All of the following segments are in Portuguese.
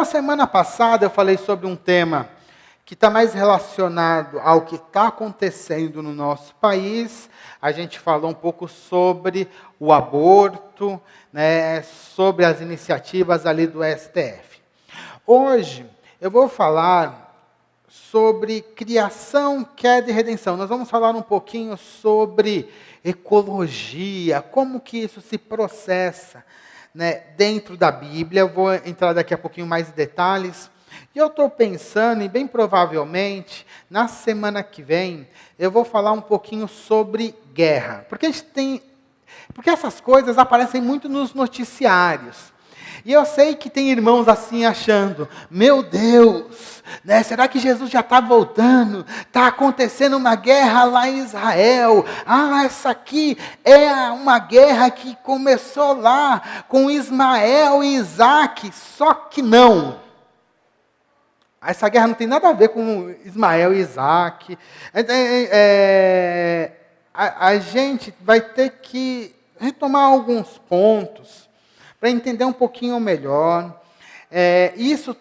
Na semana passada eu falei sobre um tema que está mais relacionado ao que está acontecendo no nosso país. A gente falou um pouco sobre o aborto, né, sobre as iniciativas ali do STF. Hoje eu vou falar sobre criação, queda e redenção. Nós vamos falar um pouquinho sobre ecologia, como que isso se processa, né, dentro da Bíblia. Eu vou entrar daqui a pouquinho mais em detalhes. E eu estou pensando, e bem provavelmente, na semana que vem, eu vou falar um pouquinho sobre guerra. Porque essas coisas aparecem muito nos noticiários. E eu sei que tem irmãos assim achando, meu Deus, né, será que Jesus já está voltando? Está acontecendo uma guerra lá em Israel. Essa aqui é uma guerra que começou lá com Ismael e Isaac. Só que não. Essa guerra não tem nada a ver com Ismael e Isaac. A gente vai ter que retomar alguns pontos para entender um pouquinho melhor. Isso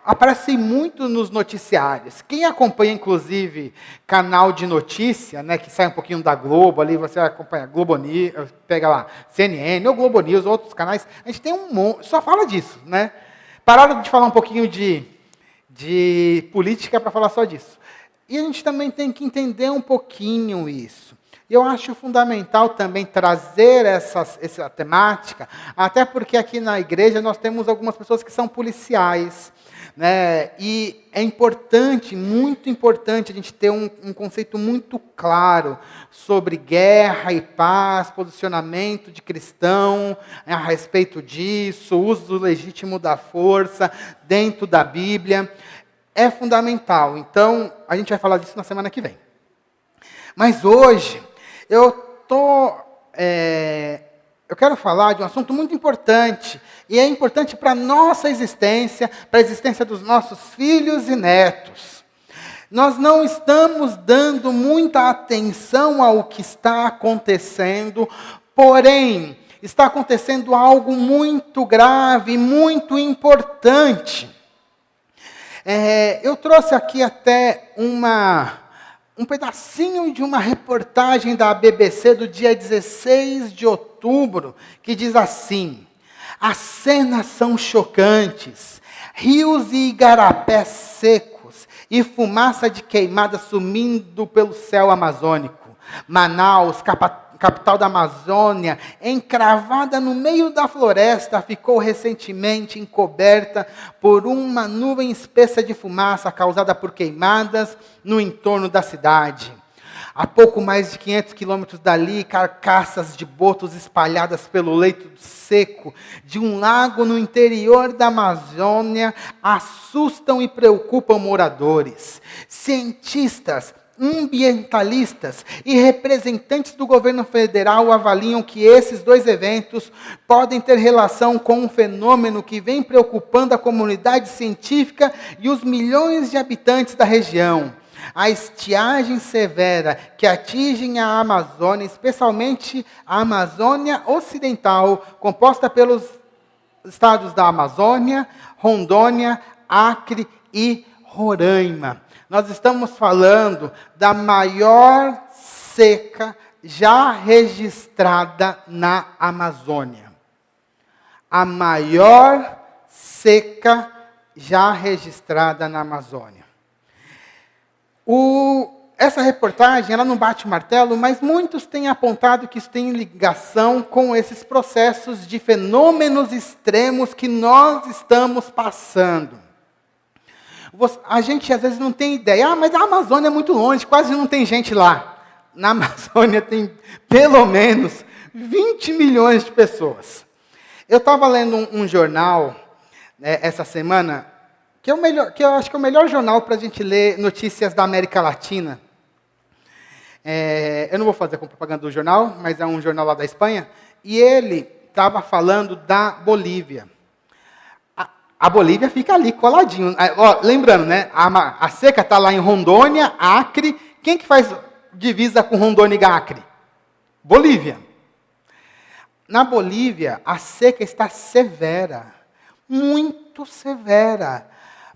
aparece muito nos noticiários. Quem acompanha, inclusive, canal de notícia, né, que sai um pouquinho da Globo, ali você acompanha Globo News, pega lá, CNN, ou Globo News, outros canais, a gente tem um monte, só fala disso, né? Pararam de falar um pouquinho de política para falar só disso. E a gente também tem que entender um pouquinho isso. Eu acho fundamental também trazer essa temática, até porque aqui na igreja nós temos algumas pessoas que são policiais, né? E é importante, muito importante, a gente ter um conceito muito claro sobre guerra e paz, posicionamento de cristão a respeito disso, uso legítimo da força dentro da Bíblia. É fundamental. Então, a gente vai falar disso na semana que vem. Mas hoje eu quero falar de um assunto muito importante, e é importante para a nossa existência, para a existência dos nossos filhos e netos. Nós não estamos dando muita atenção ao que está acontecendo, porém, está acontecendo algo muito grave, muito importante. Eu trouxe aqui até um pedacinho de uma reportagem da BBC do dia 16 de outubro, que diz assim: as cenas são chocantes, rios e igarapés secos, e fumaça de queimada sumindo pelo céu amazônico. Manaus, capital da Amazônia, encravada no meio da floresta, ficou recentemente encoberta por uma nuvem espessa de fumaça causada por queimadas no entorno da cidade. A pouco mais de 500 quilômetros dali, carcaças de botos espalhadas pelo leito seco de um lago no interior da Amazônia assustam e preocupam moradores. Cientistas, ambientalistas e representantes do governo federal avaliam que esses dois eventos podem ter relação com um fenômeno que vem preocupando a comunidade científica e os milhões de habitantes da região. A estiagem severa que atinge a Amazônia, especialmente a Amazônia Ocidental, composta pelos estados da Amazônia, Rondônia, Acre e Roraima. Nós estamos falando da maior seca já registrada na Amazônia. A maior seca já registrada na Amazônia. Essa reportagem, ela não bate o martelo, mas muitos têm apontado que isso tem ligação com esses processos de fenômenos extremos que nós estamos passando. A gente às vezes não tem ideia, mas a Amazônia é muito longe, quase não tem gente lá. Na Amazônia tem pelo menos 20 milhões de pessoas. Eu estava lendo um jornal, né, essa semana, que eu acho que é o melhor jornal para a gente ler notícias da América Latina. Eu não vou fazer com propaganda do jornal, mas é um jornal lá da Espanha, e ele estava falando da Bolívia. A Bolívia fica ali, coladinho. Lembrando, né? A seca está lá em Rondônia, Acre. Quem que faz divisa com Rondônia e Acre? Bolívia. Na Bolívia, a seca está severa. muito severa.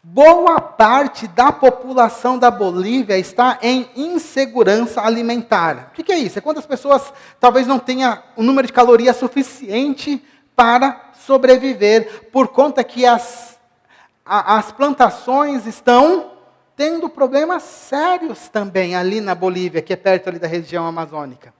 Boa parte da população da Bolívia está em insegurança alimentar. O que é isso? É quando as pessoas talvez não tenham o número de calorias suficiente para sobreviver, por conta que as plantações estão tendo problemas sérios também ali na Bolívia, que é perto ali da região amazônica.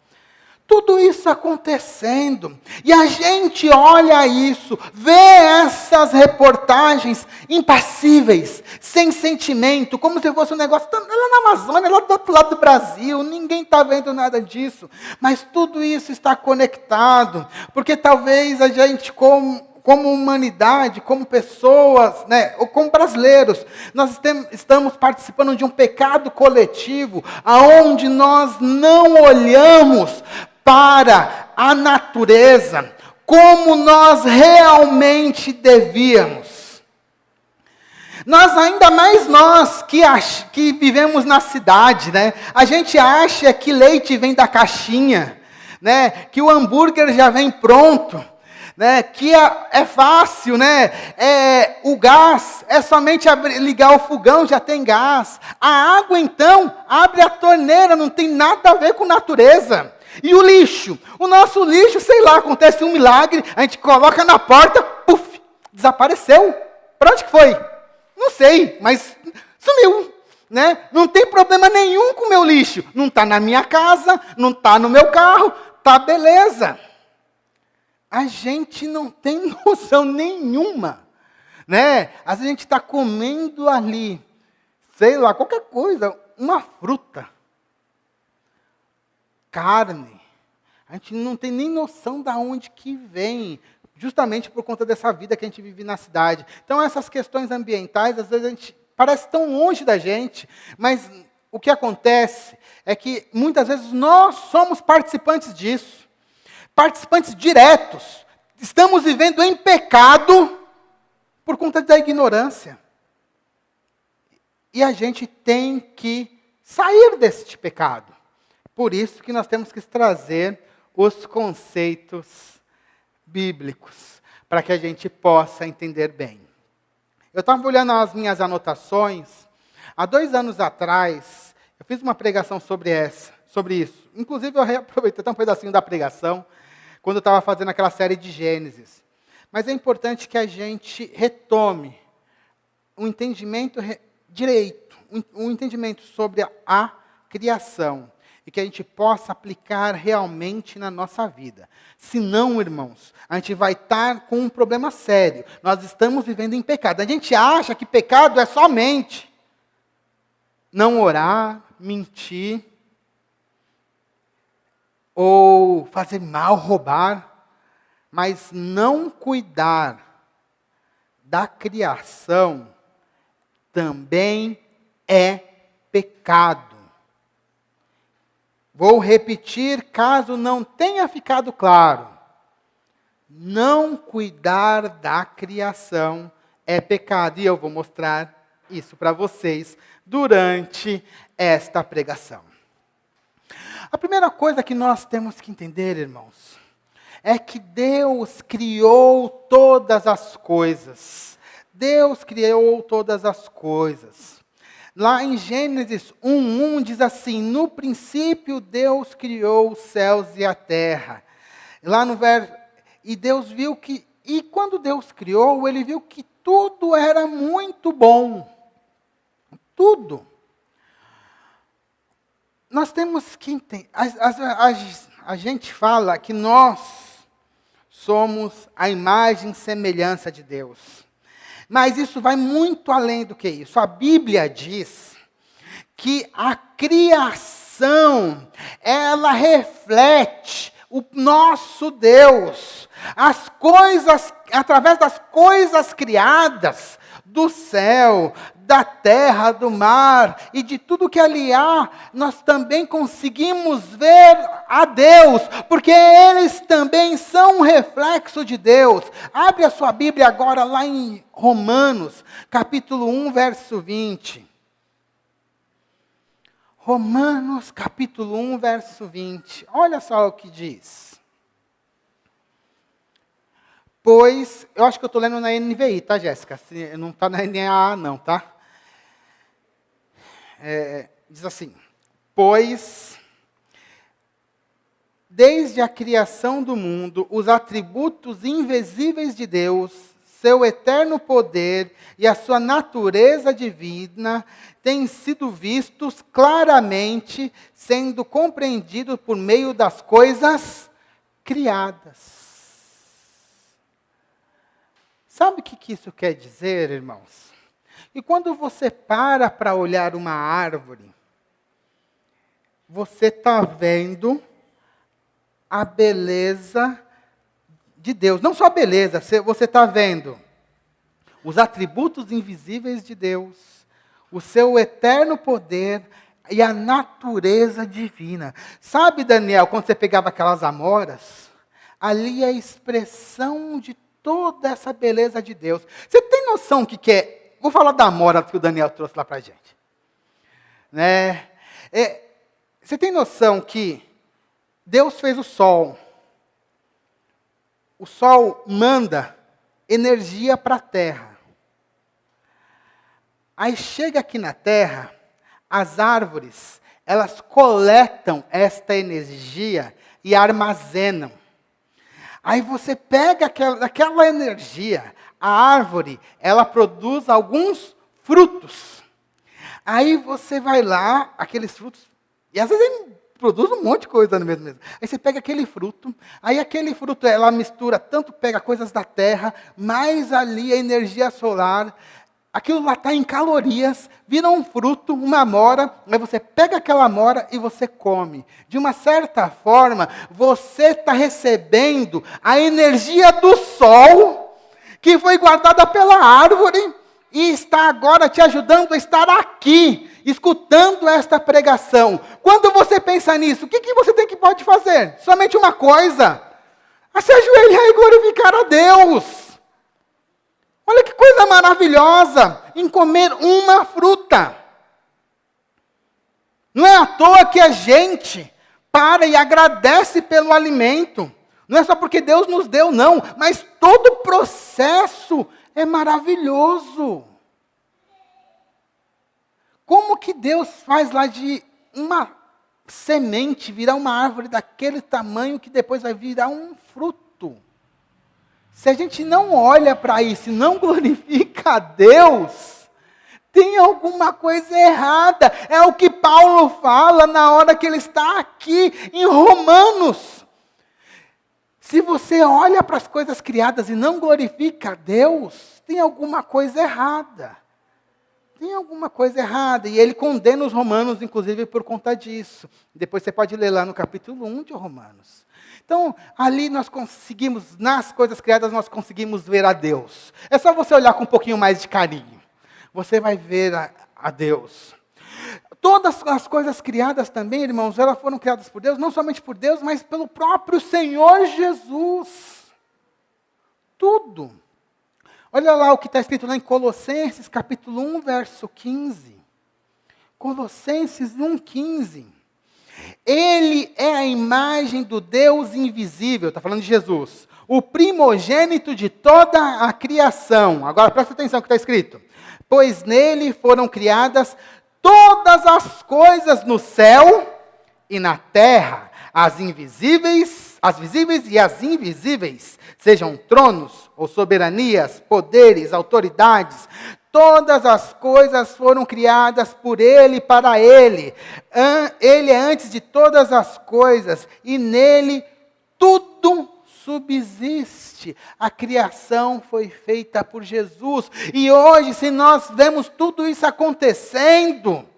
Tudo isso acontecendo, e a gente olha isso, vê essas reportagens impassíveis, sem sentimento, como se fosse um negócio, lá na Amazônia, lá do outro lado do Brasil, ninguém está vendo nada disso, mas tudo isso está conectado, porque talvez a gente, como humanidade, como pessoas, né, ou como brasileiros, nós estamos participando de um pecado coletivo, aonde nós não olhamos para a natureza como nós realmente devíamos. Nós, ainda mais nós que vivemos na cidade, né? A gente acha que leite vem da caixinha, né? Que o hambúrguer já vem pronto, né? Que é fácil, né? O gás é somente ligar o fogão, já tem gás. A água, então, abre a torneira, não tem nada a ver com natureza. E o lixo? O nosso lixo, sei lá, acontece um milagre, a gente coloca na porta, puf, desapareceu. Para onde que foi? Não sei, mas sumiu, né? Não tem problema nenhum com o meu lixo. Não está na minha casa, não está no meu carro, tá beleza. A gente não tem noção nenhuma, né? Às vezes a gente está comendo ali, sei lá, qualquer coisa, uma fruta, carne. A gente não tem nem noção de onde que vem, justamente por conta dessa vida que a gente vive na cidade. Então, essas questões ambientais, às vezes a gente parece tão longe da gente, mas o que acontece é que muitas vezes nós somos participantes disso, participantes diretos. Estamos vivendo em pecado por conta da ignorância. E a gente tem que sair deste pecado. Por isso que nós temos que trazer os conceitos bíblicos, para que a gente possa entender bem. Eu estava olhando as minhas anotações. Há 2 anos atrás, eu fiz uma pregação sobre isso. Inclusive, eu reaproveitei até um pedacinho da pregação, quando eu estava fazendo aquela série de Gênesis. Mas é importante que a gente retome um entendimento direito, um entendimento sobre a criação, e que a gente possa aplicar realmente na nossa vida. Senão, irmãos, a gente vai estar com um problema sério. Nós estamos vivendo em pecado. A gente acha que pecado é somente não orar, mentir, ou fazer mal, roubar, mas não cuidar da criação também é pecado. Vou repetir, caso não tenha ficado claro. Não cuidar da criação é pecado. E eu vou mostrar isso para vocês durante esta pregação. A primeira coisa que nós temos que entender, irmãos, é que Deus criou todas as coisas. Deus criou todas as coisas. Lá em Gênesis 1:1 diz assim: no princípio Deus criou os céus e a terra. Lá no verso, e Deus viu que, e quando Deus criou, Ele viu que tudo era muito bom. Tudo. Nós temos que entender, a gente fala que nós somos a imagem e semelhança de Deus. Mas isso vai muito além do que isso. A Bíblia diz que a criação, ela reflete o nosso Deus. As coisas, através das coisas criadas, do céu, da terra, do mar e de tudo que ali há, nós também conseguimos ver a Deus, porque eles também são um reflexo de Deus. Abre a sua Bíblia agora lá em Romanos, capítulo 1, verso 20. Romanos, capítulo 1, verso 20. Olha só o que diz. Pois, eu acho que eu estou lendo na NVI, tá, Jéssica? Não está na NAA, não, tá? Diz assim, pois, desde a criação do mundo, os atributos invisíveis de Deus, seu eterno poder e a sua natureza divina têm sido vistos claramente, sendo compreendidos por meio das coisas criadas. Sabe o que isso quer dizer, irmãos? E quando você para olhar uma árvore, você está vendo a beleza de Deus. Não só a beleza, você está vendo os atributos invisíveis de Deus, o seu eterno poder e a natureza divina. Sabe, Daniel, quando você pegava aquelas amoras, ali é a expressão de toda essa beleza de Deus. Você tem noção o que é? Vou falar da amora que o Daniel trouxe lá para a gente. Né? Você tem noção que Deus fez o sol. O sol manda energia para a terra. Aí chega aqui na terra, as árvores, elas coletam esta energia e armazenam. Aí você pega aquela energia, a árvore, ela produz alguns frutos. Aí você vai lá, aqueles frutos, e às vezes ele produz um monte de coisa no mesmo. Aí você pega aquele fruto, aí aquele fruto, ela mistura, tanto pega coisas da terra, mais ali a energia solar, aquilo lá está em calorias, vira um fruto, uma amora, aí você pega aquela amora e você come. De uma certa forma, você está recebendo a energia do sol, que foi guardada pela árvore, e está agora te ajudando a estar aqui, escutando esta pregação. Quando você pensa nisso, o que você pode fazer? Somente uma coisa, se ajoelhar e glorificar a Deus. Olha que coisa maravilhosa em comer uma fruta. Não é à toa que a gente para e agradece pelo alimento. Não é só porque Deus nos deu, não. Mas todo o processo é maravilhoso. Como que Deus faz lá de uma semente virar uma árvore daquele tamanho que depois vai virar um fruto? Se a gente não olha para isso e não glorifica a Deus, tem alguma coisa errada. É o que Paulo fala na hora que ele está aqui em Romanos. Se você olha para as coisas criadas e não glorifica a Deus, tem alguma coisa errada. Tem alguma coisa errada. E ele condena os romanos, inclusive, por conta disso. Depois você pode ler lá no capítulo 1 de Romanos. Então, ali nós conseguimos, nas coisas criadas, nós conseguimos ver a Deus. É só você olhar com um pouquinho mais de carinho. Você vai ver a Deus. Todas as coisas criadas também, irmãos, elas foram criadas por Deus, não somente por Deus, mas pelo próprio Senhor Jesus. Tudo. Olha lá o que está escrito lá em Colossenses, capítulo 1, verso 15. Colossenses 1, 15. Ele é a imagem do Deus invisível, está falando de Jesus, o primogênito de toda a criação. Agora presta atenção no que está escrito. Pois nele foram criadas todas as coisas no céu e na terra, as visíveis e as invisíveis, sejam tronos ou soberanias, poderes, autoridades. Todas as coisas foram criadas por Ele e para Ele. Ele é antes de todas as coisas e nele tudo subsiste. A criação foi feita por Jesus. E hoje, se nós vemos tudo isso acontecendo,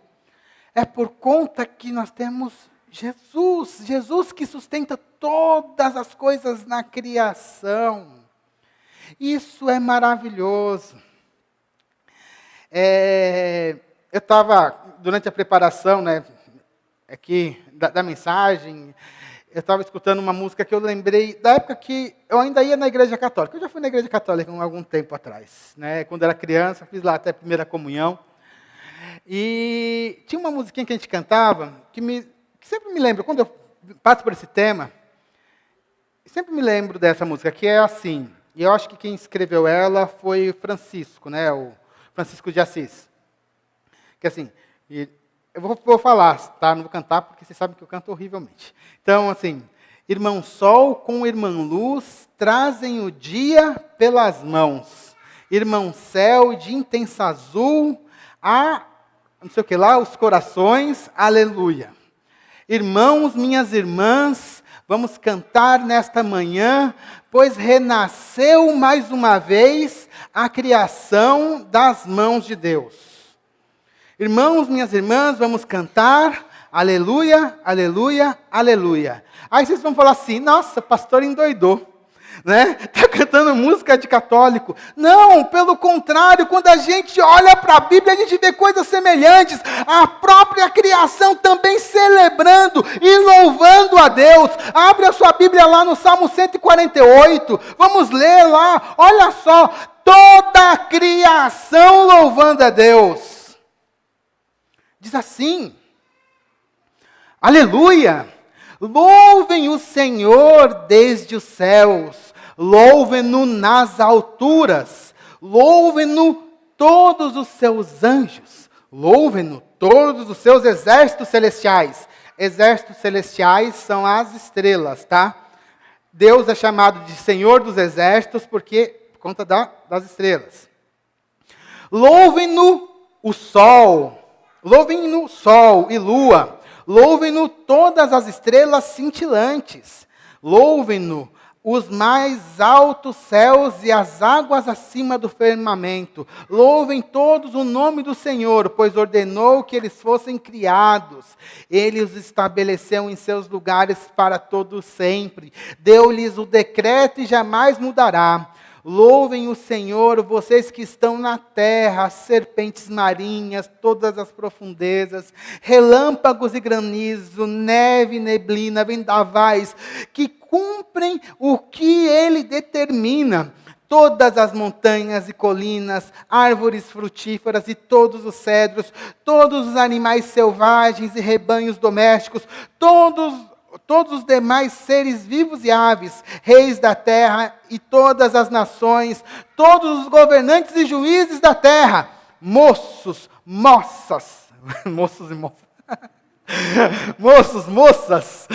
é por conta que nós temos Jesus. Jesus que sustenta todas as coisas na criação. Isso é maravilhoso. Eu estava, durante a preparação, né, aqui da mensagem, eu estava escutando uma música que eu lembrei da época que eu ainda ia na igreja católica. Eu já fui na igreja católica há algum tempo atrás. Né, quando era criança, fiz lá até a primeira comunhão. E tinha uma musiquinha que a gente cantava, que sempre me lembra, quando eu passo por esse tema, sempre me lembro dessa música, que é assim: E eu acho que quem escreveu ela foi Francisco, né? O Francisco de Assis. Que assim, eu vou falar, tá? Não vou cantar, porque vocês sabem que eu canto horrivelmente. Então, assim, irmão Sol com irmã Luz trazem o dia pelas mãos. Irmão Céu de intensa azul, não sei o que lá, os corações, aleluia. Irmãos, minhas irmãs, vamos cantar nesta manhã, pois renasceu mais uma vez a criação das mãos de Deus. Irmãos, minhas irmãs, vamos cantar, aleluia, aleluia, aleluia. Aí vocês vão falar assim, nossa, pastor endoidou, né? Está cantando música de católico. Não, pelo contrário, quando a gente olha para a Bíblia, a gente vê coisas semelhantes. A própria criação também celebrando e louvando a Deus. Abre a sua Bíblia lá no Salmo 148. Vamos ler lá, olha só, toda a criação louvando a Deus. Diz assim, aleluia, louvem o Senhor desde os céus, louvem-no nas alturas, louvem-no todos os seus anjos, louvem-no todos os seus exércitos celestiais. Exércitos celestiais são as estrelas, tá? Deus é chamado de Senhor dos exércitos por conta das estrelas. Louvem-no o sol, louvem-no sol e lua, louvem-no todas as estrelas cintilantes, louvem-no os mais altos céus e as águas acima do firmamento. Louvem todos o nome do Senhor, pois ordenou que eles fossem criados. Ele os estabeleceu em seus lugares para todo sempre. Deu-lhes o decreto e jamais mudará. Louvem o Senhor, vocês que estão na terra, serpentes marinhas, todas as profundezas, relâmpagos e granizo, neve, neblina, vendavais, que cumprem o que Ele determina. Todas as montanhas e colinas, árvores frutíferas e todos os cedros, todos os animais selvagens e rebanhos domésticos, todos os demais seres vivos e aves, reis da terra e todas as nações, todos os governantes e juízes da terra, moços, moças, moços e moças, moços, moças,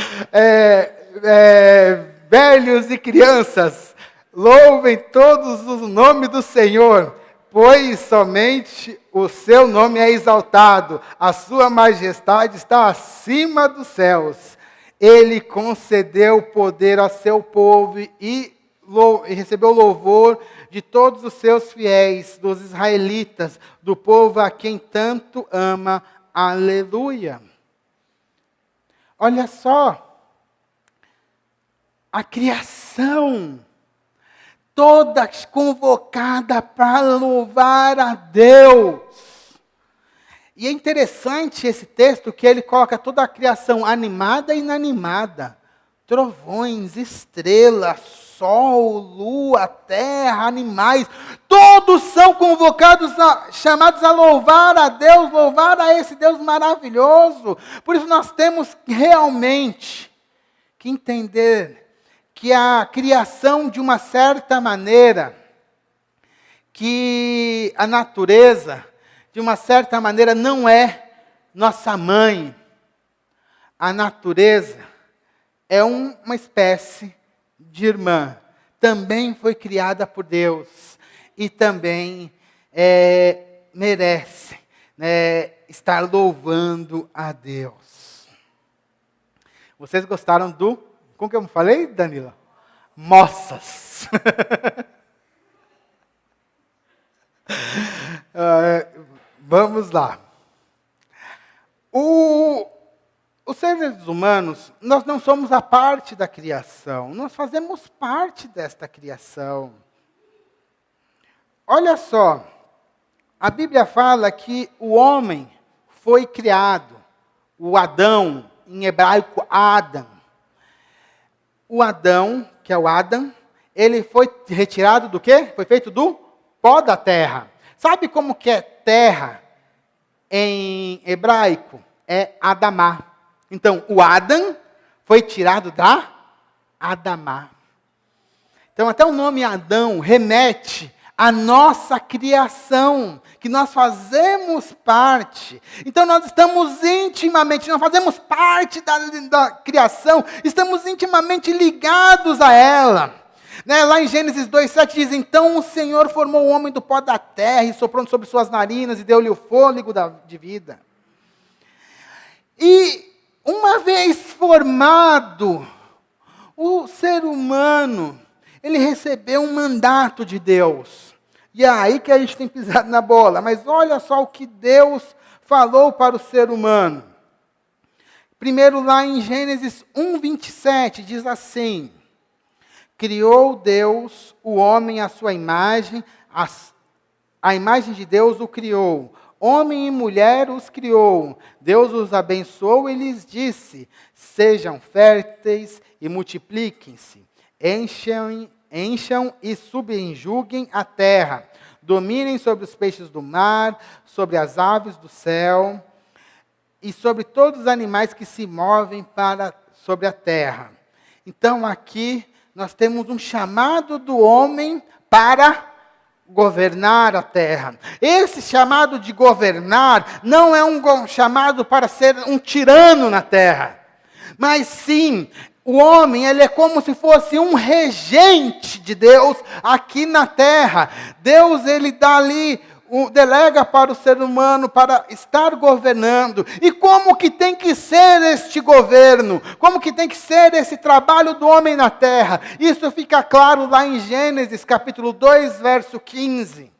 velhos e crianças, louvem todos o nome do Senhor, pois somente o seu nome é exaltado, a sua majestade está acima dos céus. Ele concedeu poder a seu povo e recebeu louvor de todos os seus fiéis, dos israelitas, do povo a quem tanto ama. Aleluia. Olha só, a criação toda convocada para louvar a Deus. E é interessante esse texto que ele coloca toda a criação animada e inanimada. Trovões, estrelas, sol, lua, terra, animais. Todos são convocados, chamados a louvar a Deus, louvar a esse Deus maravilhoso. Por isso nós temos realmente que entender que a criação, de uma certa maneira, que a natureza, de uma certa maneira, não é nossa mãe. A natureza é uma espécie de irmã. Também foi criada por Deus. E também merece estar louvando a Deus. Vocês gostaram como que eu falei, Danila? Moças. Vamos lá. Os seres humanos, nós não somos a parte da criação, nós fazemos parte desta criação. Olha só, a Bíblia fala que o homem foi criado, o Adão, em hebraico Adam. O Adão, que é o Adam, ele foi retirado do quê? Foi feito do pó da terra. Sabe como que é terra em hebraico? É Adamá. Então, o Adam foi tirado da Adamá. Então, até o nome Adão remete à nossa criação, que nós fazemos parte. Então, nós estamos intimamente, nós fazemos parte da criação, estamos intimamente ligados a ela. Né? Lá em Gênesis 2,7 diz, então o Senhor formou o homem do pó da terra, e soprando sobre suas narinas, e deu-lhe o fôlego de vida. E, uma vez formado, o ser humano, ele recebeu um mandato de Deus. E é aí que a gente tem pisado na bola. Mas olha só o que Deus falou para o ser humano. Primeiro lá em Gênesis 1,27, diz assim, criou Deus o homem à sua imagem, a imagem de Deus o criou. Homem e mulher os criou. Deus os abençoou e lhes disse, sejam férteis e multipliquem-se. Encham e subjuguem a terra. Dominem sobre os peixes do mar, sobre as aves do céu e sobre todos os animais que se movem sobre a terra. Então aqui nós temos um chamado do homem para governar a terra. Esse chamado de governar não é um chamado para ser um tirano na terra, mas sim, o homem, ele é como se fosse um regente de Deus aqui na terra. Deus, ele dá ali, delega para o ser humano para estar governando. E como que tem que ser este governo? Como que tem que ser esse trabalho do homem na terra? Isso fica claro lá em Gênesis capítulo 2, verso 15.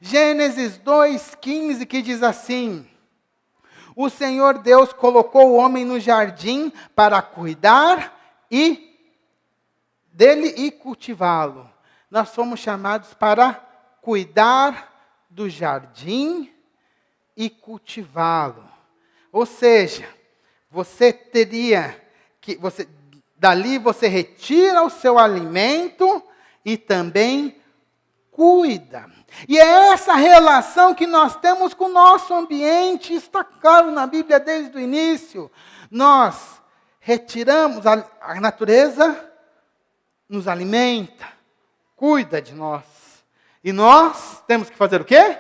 Gênesis 2:15, que diz assim, o Senhor Deus colocou o homem no jardim para cuidar dele e cultivá-lo. Nós somos chamados para cuidar do jardim e cultivá-lo. Ou seja, dali você retira o seu alimento e também cuida. E é essa relação que nós temos com o nosso ambiente, está claro na Bíblia desde o início. Nós retiramos a natureza, nos alimenta, cuida de nós. E nós temos que fazer o quê?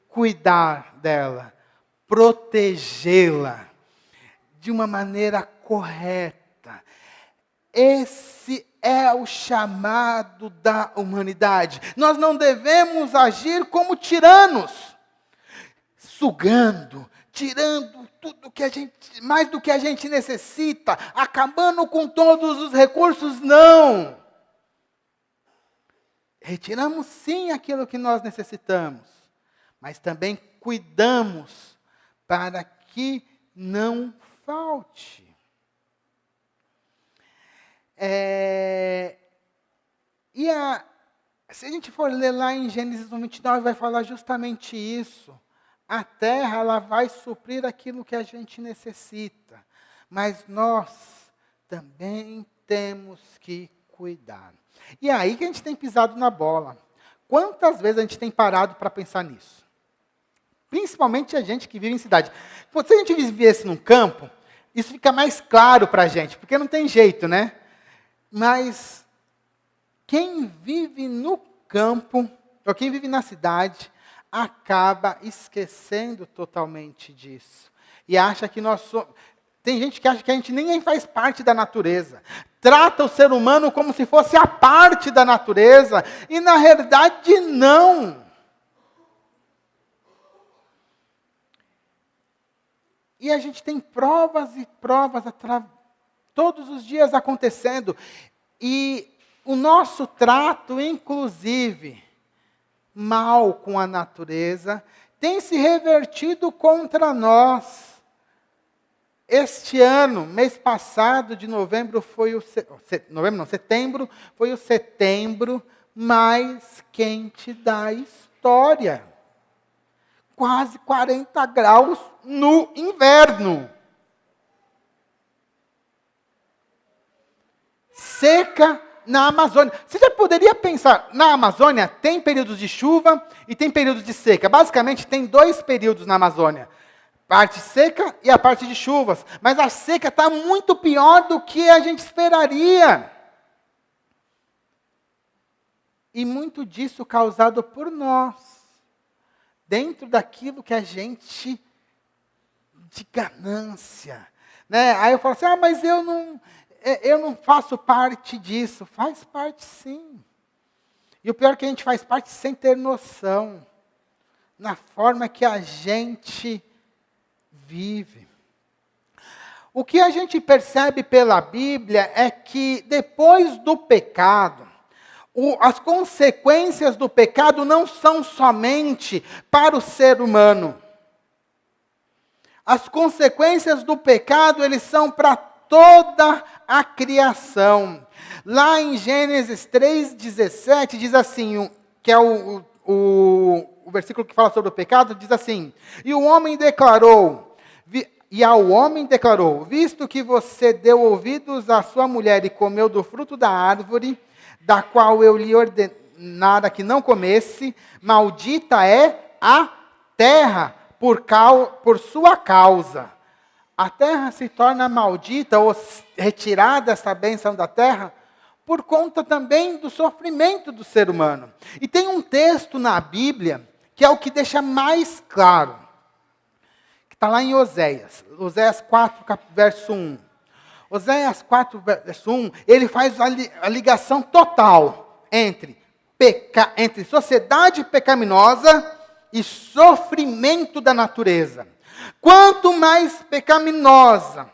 Cuidar dela, protegê-la de uma maneira correta. Esse é o chamado da humanidade. Nós não devemos agir como tiranos, sugando, tirando tudo que mais do que a gente necessita, acabando com todos os recursos, não. Retiramos sim aquilo que nós necessitamos, mas também cuidamos para que não falte. Se a gente for ler lá em Gênesis 1:29, vai falar justamente isso. A terra, ela vai suprir aquilo que a gente necessita, mas nós também temos que cuidar. E é aí que a gente tem pisado na bola. Quantas vezes a gente tem parado para pensar nisso? Principalmente a gente que vive em cidade. Se a gente vivesse num campo, isso fica mais claro para a gente, porque não tem jeito, né? Mas quem vive no campo, ou quem vive na cidade, acaba esquecendo totalmente disso. E acha que nós somos... Tem gente que acha que a gente nem faz parte da natureza. Trata o ser humano como se fosse a parte da natureza. E na realidade não. E a gente tem provas e provas todos os dias acontecendo. E o nosso trato, inclusive, mal com a natureza, tem se revertido contra nós. Este ano, mês passado, de setembro, foi o setembro mais quente da história. Quase 40 graus no inverno. Seca na Amazônia. Você já poderia pensar, na Amazônia tem períodos de chuva e tem períodos de seca. Basicamente, tem 2 períodos na Amazônia. Parte seca e a parte de chuvas. Mas a seca está muito pior do que a gente esperaria. E muito disso causado por nós, dentro daquilo que a gente, de ganância, né? Aí eu falo assim, mas eu não faço parte disso. Faz parte sim. E o pior é que a gente faz parte sem ter noção, na forma que a gente vive. O que a gente percebe pela Bíblia é que depois do pecado, as consequências do pecado não são somente para o ser humano. As consequências do pecado, eles são para toda a criação. Lá em Gênesis 3,17, diz assim, que é o versículo que fala sobre o pecado, diz assim, e ao homem declarou, visto que você deu ouvidos à sua mulher e comeu do fruto da árvore, da qual eu lhe ordenara que não comesse, maldita é a terra por sua causa. A terra se torna maldita ou retirada essa bênção da terra por conta também do sofrimento do ser humano. E tem um texto na Bíblia que é o que deixa mais claro, que está lá em Oséias 4, verso 1. Oséias 4, verso 1, ele faz a ligação total entre sociedade pecaminosa e sofrimento da natureza. Quanto mais pecaminosa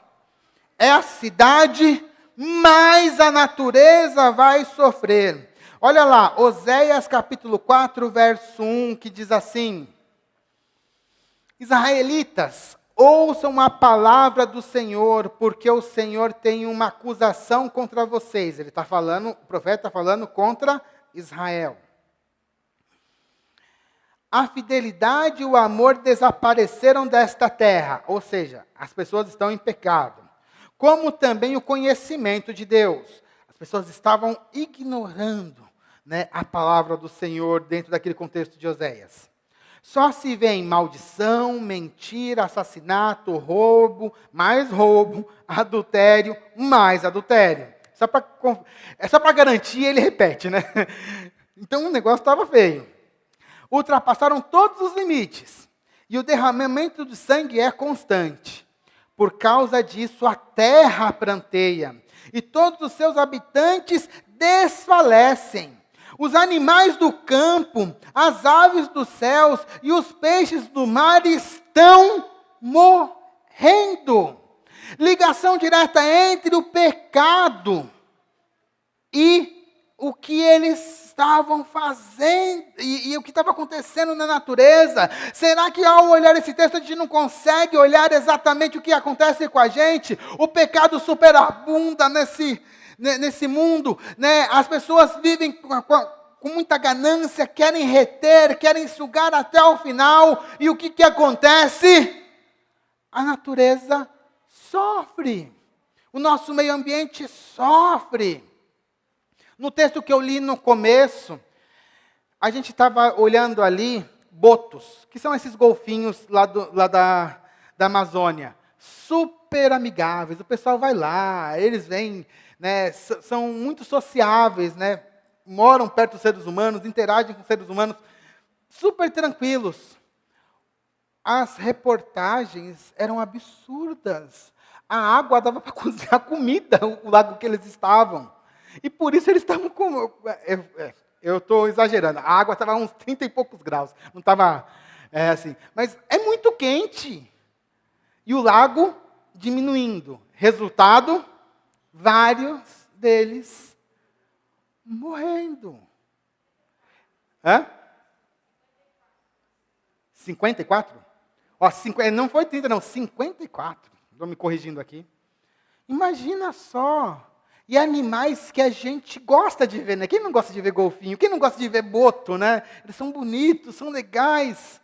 é a cidade, mais a natureza vai sofrer. Olha lá, Oséias capítulo 4, verso 1, que diz assim, Israelitas, ouçam a palavra do Senhor, porque o Senhor tem uma acusação contra vocês. O profeta está falando contra Israel. A fidelidade e o amor desapareceram desta terra, ou seja, as pessoas estão em pecado. Como também o conhecimento de Deus. As pessoas estavam ignorando, né, a palavra do Senhor dentro daquele contexto de Oséias. Só se vê em maldição, mentira, assassinato, roubo, adultério, mais adultério. É só para garantir, ele repete, né? Então o negócio estava feio. Ultrapassaram todos os limites. E o derramamento de sangue é constante. Por causa disso, a terra pranteia. E todos os seus habitantes desfalecem. Os animais do campo, as aves dos céus e os peixes do mar estão morrendo. Ligação direta entre o pecado e o que eles estavam fazendo e o que estava acontecendo na natureza. Será que ao olhar esse texto a gente não consegue olhar exatamente o que acontece com a gente? O pecado superabunda nesse mundo, né? As pessoas vivem com muita ganância, querem reter, querem sugar até o final, e o que acontece? A natureza sofre, o nosso meio ambiente sofre. No texto que eu li no começo, a gente estava olhando ali botos, que são esses golfinhos lá da Amazônia, super amigáveis, o pessoal vai lá, eles vêm, né, são muito sociáveis, né, moram perto dos seres humanos, interagem com os seres humanos, super tranquilos. As reportagens eram absurdas. A água dava para cozinhar comida, o lago que eles estavam. E por isso eles estavam com... Eu estou exagerando, a água estava a uns 30 e poucos graus, não estava assim. Mas é muito quente. E o lago diminuindo. Resultado, vários deles morrendo. 54? Não foi 30, não, 54. Estou me corrigindo aqui. Imagina só. E animais que a gente gosta de ver, né? Quem não gosta de ver golfinho? Quem não gosta de ver boto, né? Eles são bonitos, são legais.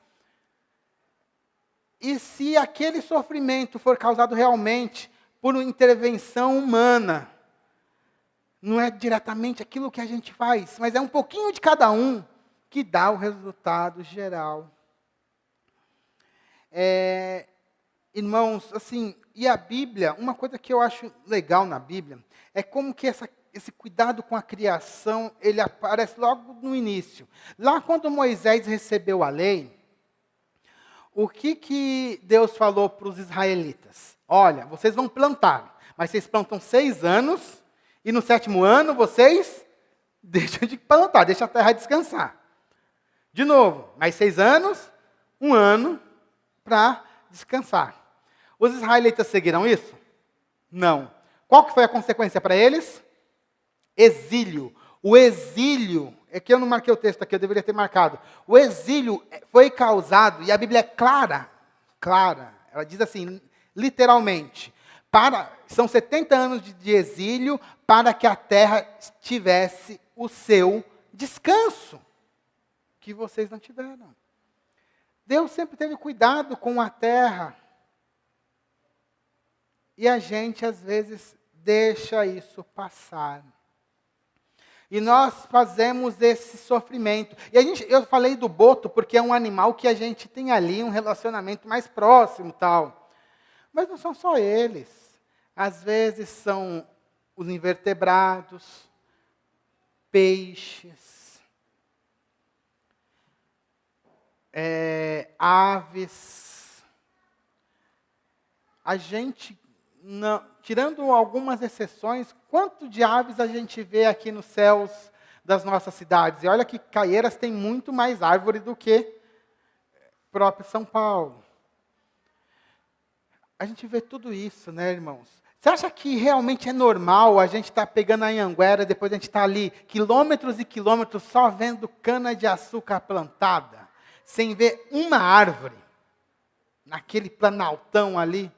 E se aquele sofrimento for causado realmente por uma intervenção humana, não é diretamente aquilo que a gente faz, mas é um pouquinho de cada um que dá o resultado geral. Irmãos, assim, e a Bíblia, uma coisa que eu acho legal na Bíblia, é como que esse cuidado com a criação, ele aparece logo no início. Lá quando Moisés recebeu a lei, o que Deus falou para os israelitas? Olha, vocês vão plantar, mas vocês plantam 6 anos, e no 7º ano vocês deixam de plantar, deixam a terra descansar. De novo, mais 6 anos, 1 ano para descansar. Os israelitas seguiram isso? Não. Qual que foi a consequência para eles? Exílio. O exílio, é que eu não marquei o texto aqui, eu deveria ter marcado. O exílio foi causado, e a Bíblia é clara, ela diz assim, literalmente, são 70 anos de exílio para que a terra tivesse o seu descanso, que vocês não tiveram. Deus sempre teve cuidado com a terra. E a gente, às vezes, deixa isso passar. E nós fazemos esse sofrimento. E eu falei do boto porque é um animal que a gente tem ali um relacionamento mais próximo, tal. Mas não são só eles. Às vezes são os invertebrados, peixes, aves. A gente, não, tirando algumas exceções, quanto de aves a gente vê aqui nos céus das nossas cidades? E olha que Caieiras tem muito mais árvore do que próprio São Paulo. A gente vê tudo isso, né, irmãos? Você acha que realmente é normal a gente estar pegando a Anhanguera, depois a gente estar ali quilômetros e quilômetros só vendo cana-de-açúcar plantada, sem ver uma árvore, naquele planaltão ali?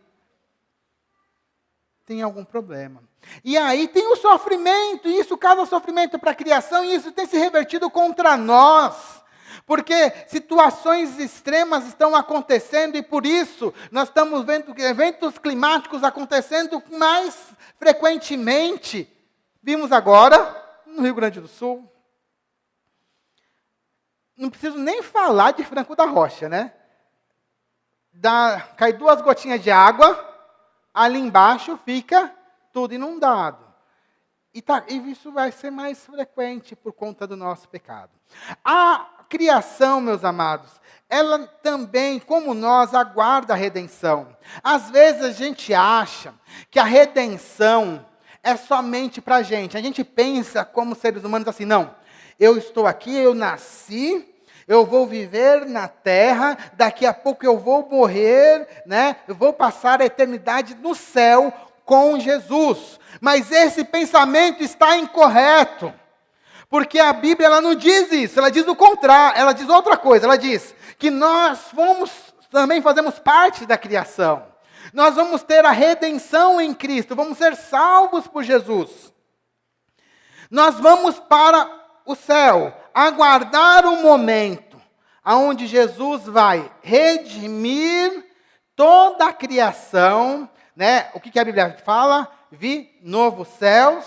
Tem algum problema. E aí tem o sofrimento, e isso causa sofrimento para a criação, e isso tem se revertido contra nós. Porque situações extremas estão acontecendo e por isso nós estamos vendo eventos climáticos acontecendo mais frequentemente. Vimos agora no Rio Grande do Sul. Não preciso nem falar de Franco da Rocha, né? Cai 2 gotinhas de água, ali embaixo fica tudo inundado. E isso vai ser mais frequente por conta do nosso pecado. A criação, meus amados, ela também, como nós, aguarda a redenção. Às vezes a gente acha que a redenção é somente para a gente. A gente pensa como seres humanos assim, não, eu estou aqui, eu nasci, eu vou viver na terra, daqui a pouco eu vou morrer, né? Eu vou passar a eternidade no céu com Jesus. Mas esse pensamento está incorreto. Porque a Bíblia ela não diz isso, ela diz o contrário, ela diz outra coisa, ela diz que nós também fazemos parte da criação. Nós vamos ter a redenção em Cristo, vamos ser salvos por Jesus. Nós vamos para o céu, aguardar o momento onde Jesus vai redimir toda a criação, né? O que a Bíblia fala? Vi novos céus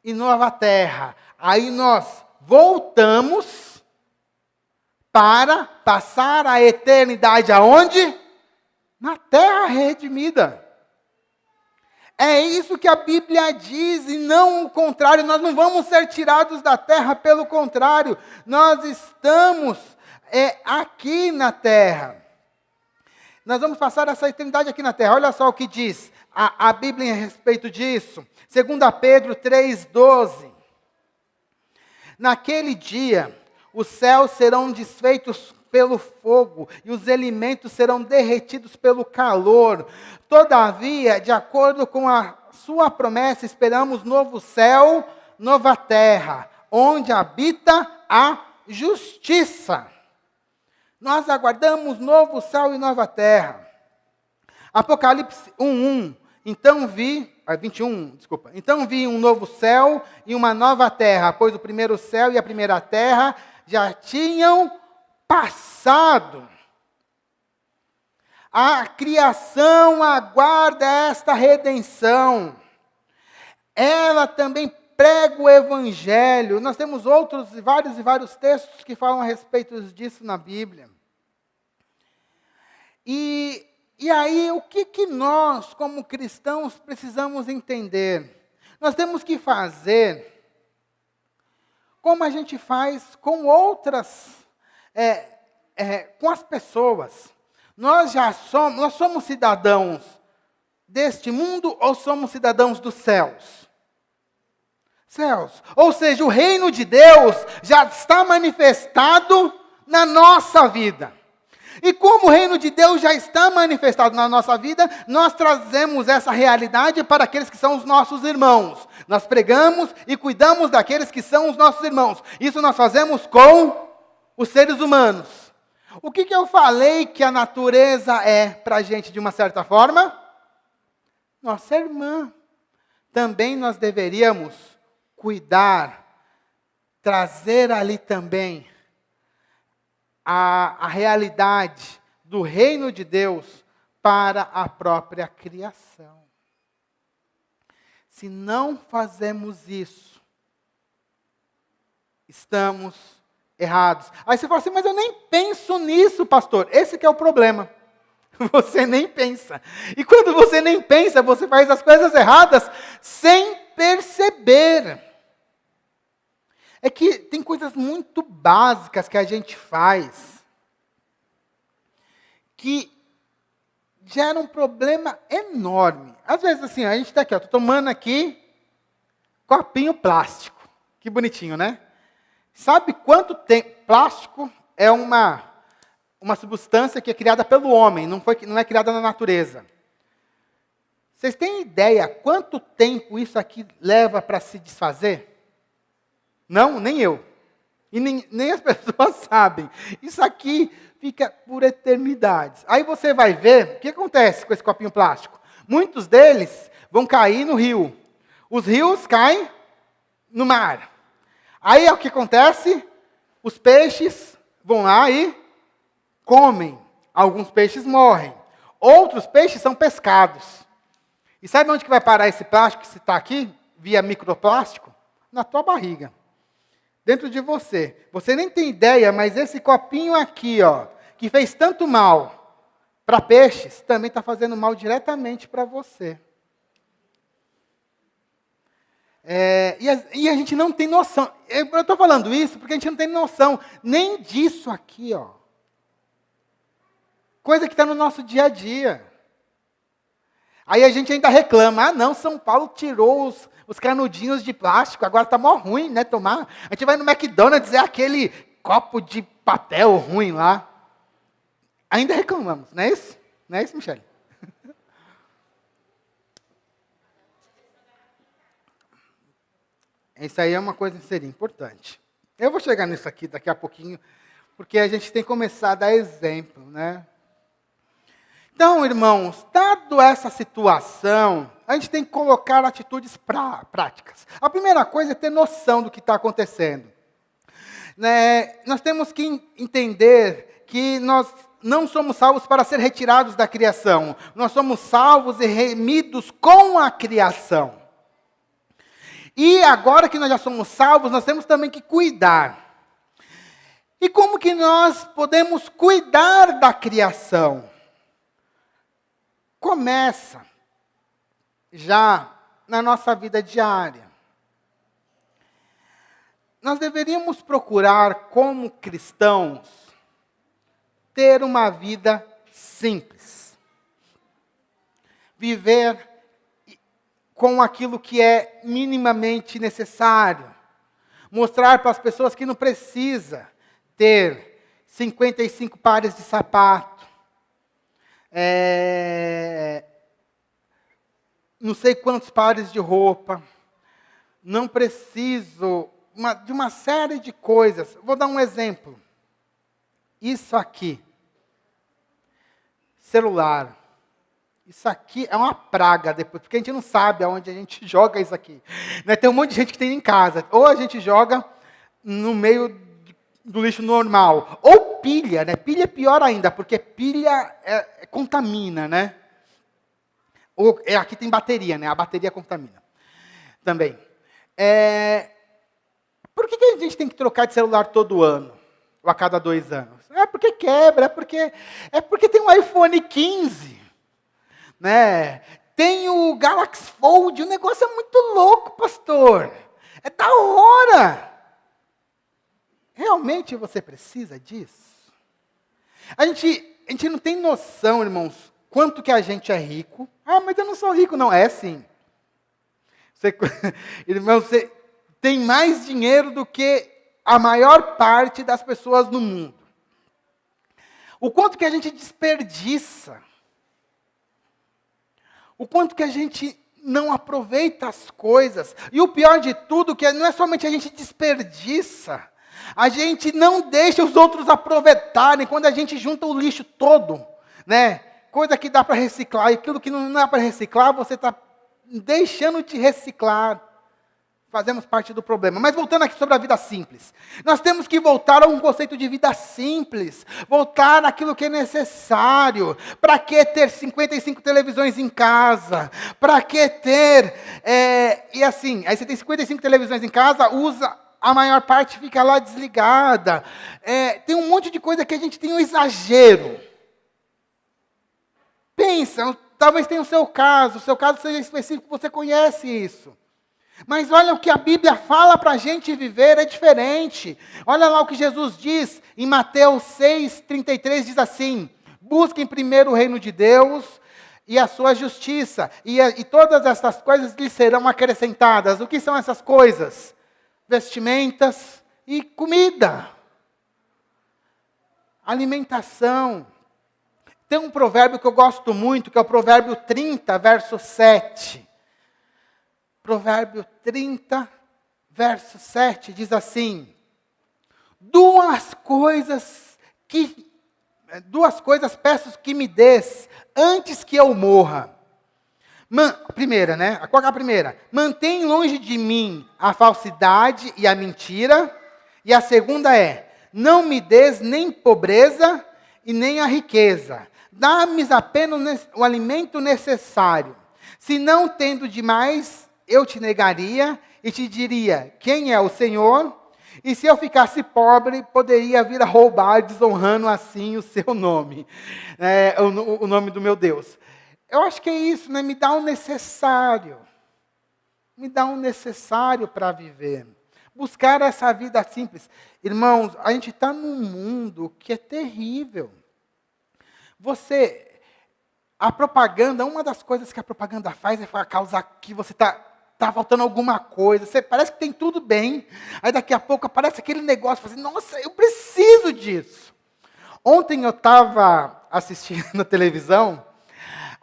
e nova terra. Aí nós voltamos para passar a eternidade aonde? Na terra redimida. É isso que a Bíblia diz e não o contrário. Nós não vamos ser tirados da terra, pelo contrário. Nós estamos aqui na terra. Nós vamos passar essa eternidade aqui na terra. Olha só o que diz a Bíblia a respeito disso. 2 Pedro 3,12. Naquele dia, os céus serão desfeitos pelo fogo, e os elementos serão derretidos pelo calor. Todavia, de acordo com a sua promessa, esperamos novo céu, nova terra, onde habita a justiça. Nós aguardamos novo céu e nova terra. Apocalipse 1:1. Então vi 21, desculpa. Então vi um novo céu e uma nova terra, pois o primeiro céu e a primeira terra já tinham passado. A criação aguarda esta redenção. Ela também prega o evangelho. Nós temos outros e vários textos que falam a respeito disso na Bíblia. E aí, o que nós, como cristãos, precisamos entender? Nós temos que fazer como a gente faz com outras, com as pessoas. Nós somos cidadãos deste mundo ou somos cidadãos dos céus? Céus. Ou seja, o reino de Deus já está manifestado na nossa vida. E como o reino de Deus já está manifestado na nossa vida, nós trazemos essa realidade para aqueles que são os nossos irmãos. Nós pregamos e cuidamos daqueles que são os nossos irmãos. Isso nós fazemos com os seres humanos. O que eu falei que a natureza é para a gente de uma certa forma? Nossa irmã. Também nós deveríamos cuidar, trazer ali também a realidade do reino de Deus para a própria criação. Se não fazemos isso, estamos errados. Aí você fala assim, mas eu nem penso nisso, pastor. Esse que é o problema. Você nem pensa. E quando você nem pensa, você faz as coisas erradas sem perceber. É que tem coisas muito básicas que a gente faz que geram um problema enorme. Às vezes assim, a gente está aqui, estou tomando aqui copinho plástico. Que bonitinho, né? Sabe quanto tem? Plástico é uma substância que é criada pelo homem, não é criada na natureza. Vocês têm ideia quanto tempo isso aqui leva para se desfazer? Não, nem eu. E nem as pessoas sabem. Isso aqui fica por eternidades. Aí você vai ver, o que acontece com esse copinho plástico? Muitos deles vão cair no rio. Os rios caem no mar. Aí o que acontece? Os peixes vão lá e comem. Alguns peixes morrem. Outros peixes são pescados. E sabe onde que vai parar esse plástico que está aqui? Via microplástico? Na tua barriga. Dentro de você. Você nem tem ideia, mas esse copinho aqui, ó, que fez tanto mal para peixes, também está fazendo mal diretamente para você. E a gente não tem noção. Eu estou falando isso porque a gente não tem noção nem disso aqui, ó. Coisa que está no nosso dia a dia. Aí a gente ainda reclama, ah não, São Paulo tirou os canudinhos de plástico, agora está mó ruim, né, tomar. A gente vai no McDonald's, é aquele copo de papel ruim lá. Ainda reclamamos, não é isso? Não é isso, Michele? Isso aí é uma coisa que seria importante. Eu vou chegar nisso aqui daqui a pouquinho, porque a gente tem que começar a dar exemplo, né? Então, irmãos, dado essa situação, a gente tem que colocar atitudes práticas. A primeira coisa é ter noção do que está acontecendo. Nós temos que entender que nós não somos salvos para ser retirados da criação. Nós somos salvos e remidos com a criação. E agora que nós já somos salvos, nós temos também que cuidar. E como que nós podemos cuidar da criação? Começa já na nossa vida diária. Nós deveríamos procurar, como cristãos, ter uma vida simples. Viver com aquilo que é minimamente necessário. Mostrar para as pessoas que não precisa ter 55 pares de sapato. Não sei quantos pares de roupa. Não preciso de uma série de coisas. Vou dar um exemplo. Isso aqui. Celular. Isso aqui é uma praga depois, porque a gente não sabe aonde a gente joga isso aqui. Né? Tem um monte de gente que tem em casa. Ou a gente joga no meio do lixo normal. Ou pilha, né? Pilha é pior ainda, porque pilha contamina, né? Aqui tem bateria, né? A bateria contamina também. Por que a gente tem que trocar de celular todo ano? Ou a cada 2 anos? É porque quebra, é porque tem um iPhone 15. Né? tem o Galaxy Fold, o negócio é muito louco, pastor. É da hora. Realmente você precisa disso? A gente não tem noção, irmãos, quanto que a gente é rico. Ah, mas eu não sou rico, não. É sim. Irmão, você tem mais dinheiro do que a maior parte das pessoas no mundo. O quanto que a gente desperdiça. O quanto que a gente não aproveita as coisas. E o pior de tudo, que não é somente a gente desperdiça. A gente não deixa os outros aproveitarem. Quando a gente junta o lixo todo, né? Coisa que dá para reciclar. E aquilo que não dá para reciclar, você está deixando de reciclar. Fazemos parte do problema. Mas voltando aqui sobre a vida simples. Nós temos que voltar a um conceito de vida simples. Voltar àquilo que é necessário. Para que ter 55 televisões em casa? Para que ter... e assim, aí você tem 55 televisões em casa, usa... A maior parte fica lá desligada. Tem um monte de coisa que a gente tem um exagero. Pensa, talvez tenha o seu caso seja específico, você conhece isso. Mas olha o que a Bíblia fala para a gente viver, é diferente. Olha lá o que Jesus diz em Mateus 6,33, diz assim: busquem primeiro o reino de Deus e a sua justiça, e todas essas coisas lhes serão acrescentadas. O que são essas coisas? Vestimentas e comida. Alimentação. Tem um provérbio que eu gosto muito, que é o provérbio 30, verso 7. Provérbio 30, verso 7, diz assim: duas coisas peço que me des antes que eu morra. Primeira, né? Qual é a primeira? Mantém longe de mim a falsidade e a mentira. E a segunda é: não me des nem pobreza e nem a riqueza. Dá-me apenas o alimento necessário. Se não tendo demais, eu te negaria e te diria: quem é o Senhor? E se eu ficasse pobre, poderia vir a roubar, desonrando assim o seu nome. O nome do meu Deus. Eu acho que é isso, né? Me dá o necessário. Me dá o necessário para viver. Buscar essa vida simples. Irmãos, a gente está num mundo que é terrível. A propaganda, uma das coisas que a propaganda faz é causar que você está faltando alguma coisa. Parece que tem tudo bem. Aí daqui a pouco aparece aquele negócio, assim, nossa, eu preciso disso. Ontem eu estava assistindo na televisão.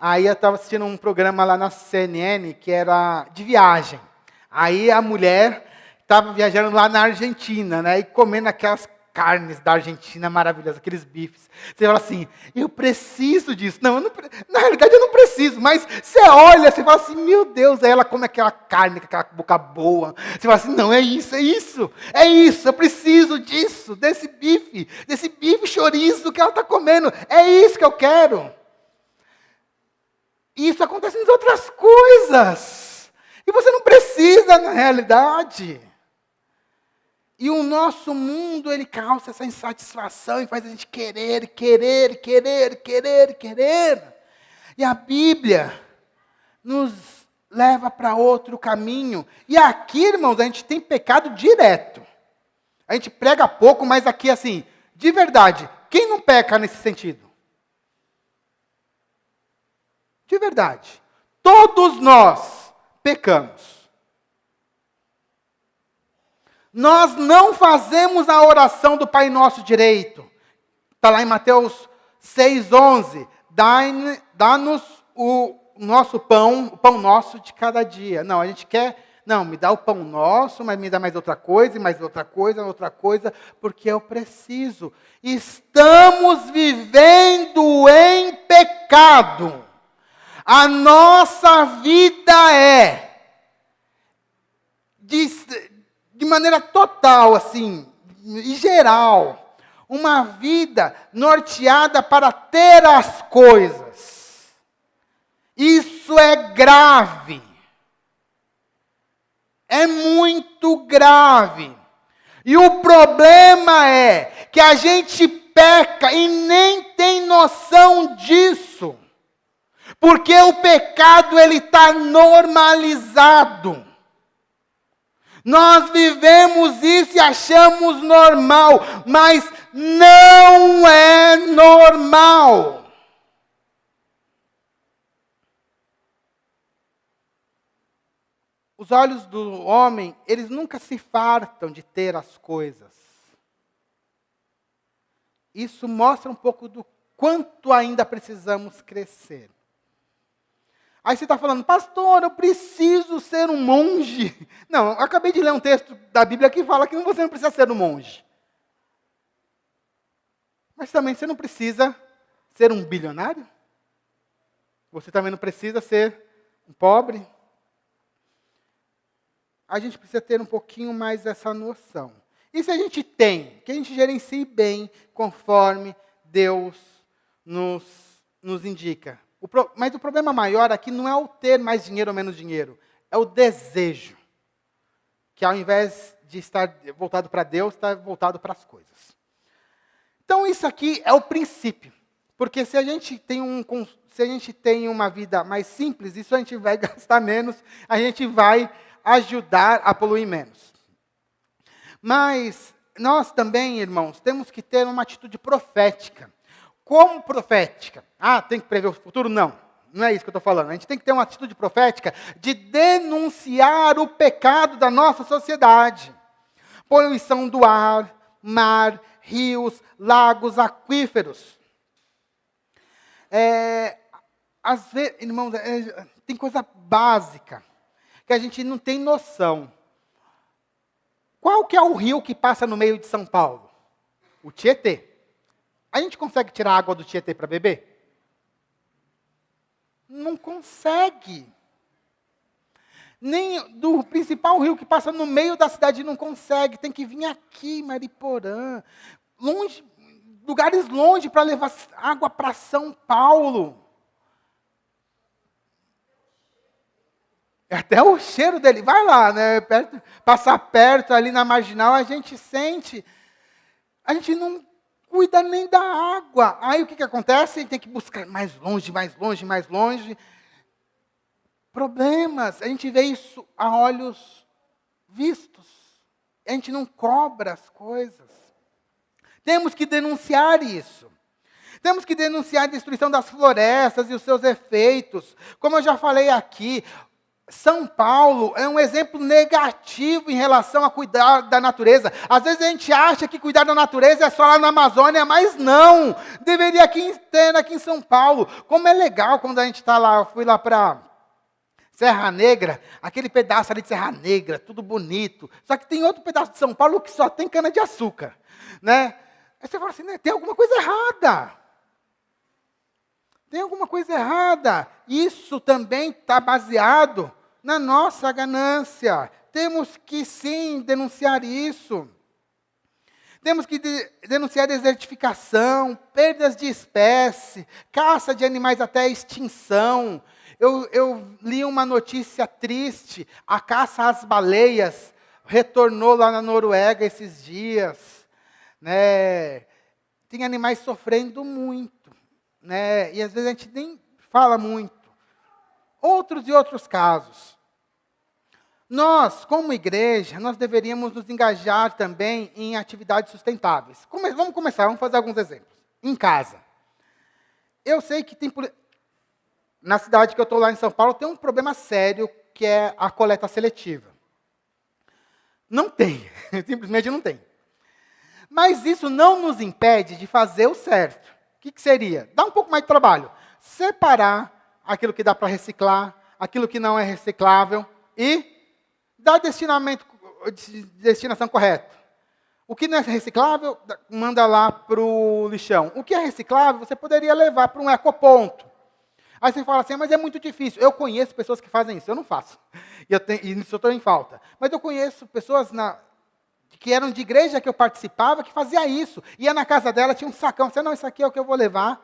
Aí eu estava assistindo um programa lá na CNN, que era de viagem. Aí a mulher estava viajando lá na Argentina, né? E comendo aquelas carnes da Argentina maravilhosas, aqueles bifes. Você fala assim, eu preciso disso. Não, na realidade eu não preciso, mas você olha, você fala assim, meu Deus, aí ela come aquela carne, com aquela boca boa. Você fala assim, não, é isso, eu preciso disso, desse bife chouriço que ela está comendo. É isso que eu quero. E isso acontece em outras coisas. E você não precisa, na realidade. E o nosso mundo, ele causa essa insatisfação e faz a gente querer. E a Bíblia nos leva para outro caminho. E aqui, irmãos, a gente tem pecado direto. A gente prega pouco, mas aqui, assim, de verdade, quem não peca nesse sentido? De verdade. Todos nós pecamos. Nós não fazemos a oração do Pai Nosso direito. Está lá em Mateus 6,11. Dá-nos o nosso pão, o pão nosso de cada dia. Não, a gente quer... Não, me dá o pão nosso, mas me dá mais outra coisa, e mais outra coisa, porque eu preciso. Estamos vivendo em pecado. A nossa vida é, de maneira total, assim, e geral, uma vida norteada para ter as coisas. Isso é grave. É muito grave. E o problema é que a gente peca e nem tem noção disso. Porque Porque o pecado, ele está normalizado. Nós vivemos isso e achamos normal, mas não é normal. Os olhos do homem, eles nunca se fartam de ter as coisas. Isso mostra um pouco do quanto ainda precisamos crescer. Aí você está falando, pastor, eu preciso ser um monge. Não, eu acabei de ler um texto da Bíblia que fala que você não precisa ser um monge. Mas também você não precisa ser um bilionário. Você também não precisa ser um pobre. A gente precisa ter um pouquinho mais essa noção. E se a gente tem, que a gente gerencie bem, conforme Deus nos indica. Mas o problema maior aqui não é o ter mais dinheiro ou menos dinheiro, é o desejo. Que ao invés de estar voltado para Deus, está voltado para as coisas. Então isso aqui é o princípio. Porque se a gente tem uma vida mais simples, isso a gente vai gastar menos, a gente vai ajudar a poluir menos. Mas nós também, irmãos, temos que ter uma atitude profética. Como profética? Tem que prever o futuro? Não é isso que eu estou falando. A gente tem que ter uma atitude profética de denunciar o pecado da nossa sociedade. Poluição do ar, mar, rios, lagos, aquíferos. Às vezes, irmãos, tem coisa básica que a gente não tem noção. Qual que é o rio que passa no meio de São Paulo? O Tietê. A gente consegue tirar a água do Tietê para beber? Não consegue. Nem do principal rio que passa no meio da cidade não consegue. Tem que vir aqui, Mariporã. Longe, lugares longe para levar água para São Paulo. Até o cheiro dele, vai lá, né? Passar perto ali na marginal, a gente sente. A gente não cuida nem da água. Aí o que acontece? Tem que buscar mais longe, mais longe, mais longe. Problemas. A gente vê isso a olhos vistos. A gente não cobra as coisas. Temos que denunciar isso. Temos que denunciar a destruição das florestas e os seus efeitos. Como eu já falei aqui, São Paulo é um exemplo negativo em relação a cuidar da natureza. Às vezes a gente acha que cuidar da natureza é só lá na Amazônia, mas não. Deveria ter aqui em São Paulo. Como é legal quando a gente está lá, eu fui lá para Serra Negra, aquele pedaço ali de Serra Negra, tudo bonito. Só que tem outro pedaço de São Paulo que só tem cana-de-açúcar, né? Aí você fala assim, né, tem alguma coisa errada. Tem alguma coisa errada. Isso também está baseado na nossa ganância. Temos que, sim, denunciar isso. Temos que denunciar desertificação, perdas de espécie, caça de animais até extinção. Eu li uma notícia triste. A caça às baleias retornou lá na Noruega esses dias. Né? Tem animais sofrendo muito. Né? E às vezes a gente nem fala muito. Outros casos. Nós, como igreja, nós deveríamos nos engajar também em atividades sustentáveis. Vamos começar, vamos fazer alguns exemplos. Em casa. Eu sei que na cidade que eu estou lá em São Paulo, tem um problema sério, que é a coleta seletiva. Não tem, simplesmente não tem. Mas isso não nos impede de fazer o certo. O que seria? Dá um pouco mais de trabalho. Separar aquilo que dá para reciclar, aquilo que não é reciclável e dar destinação correta. O que não é reciclável, manda lá para o lixão. O que é reciclável, você poderia levar para um ecoponto. Aí você fala assim, mas é muito difícil. Eu conheço pessoas que fazem isso, eu não faço. E isso eu estou em falta. Mas eu conheço pessoas que eram de igreja que eu participava, que fazia isso. Ia na casa dela, tinha um sacão. Você, não, isso aqui é o que eu vou levar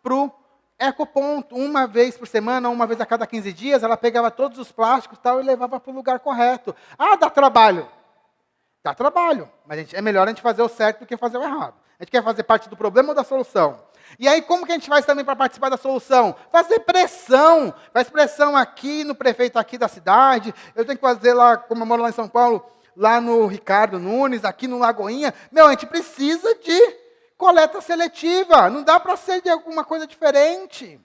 para o ecoponto. Uma vez por semana, uma vez a cada 15 dias, ela pegava todos os plásticos e levava para o lugar correto. Dá trabalho. Dá trabalho. Mas é melhor a gente fazer o certo do que fazer o errado. A gente quer fazer parte do problema ou da solução? E aí, como que a gente faz também para participar da solução? Fazer pressão. Faz pressão aqui no prefeito aqui da cidade. Eu tenho que fazer lá, como eu moro lá em São Paulo, lá no Ricardo Nunes, aqui no Lagoinha. A gente precisa de coleta seletiva. Não dá para ser de alguma coisa diferente.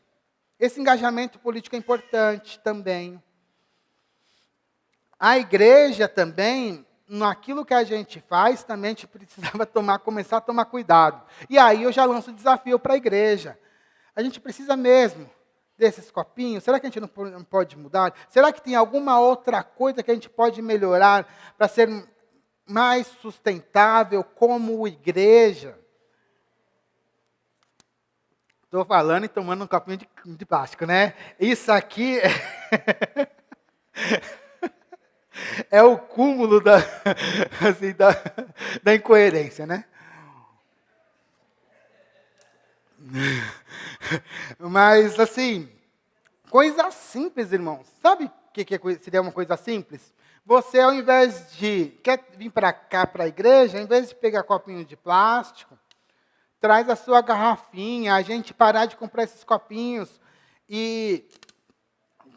Esse engajamento político é importante também. A igreja também, naquilo que a gente faz, também a gente precisava começar a tomar cuidado. E aí eu já lanço o desafio para a igreja. A gente precisa mesmo desses copinhos? Será que a gente não pode mudar? Será que tem alguma outra coisa que a gente pode melhorar para ser mais sustentável como igreja? Estou falando e tomando um copinho de plástico, né? Isso aqui é o cúmulo assim, da incoerência, né? Mas, assim, coisa simples, irmãos. Sabe o que seria uma coisa simples? Você, ao invés de... Quer vir para cá, para a igreja, ao invés de pegar copinho de plástico, traz a sua garrafinha, a gente parar de comprar esses copinhos e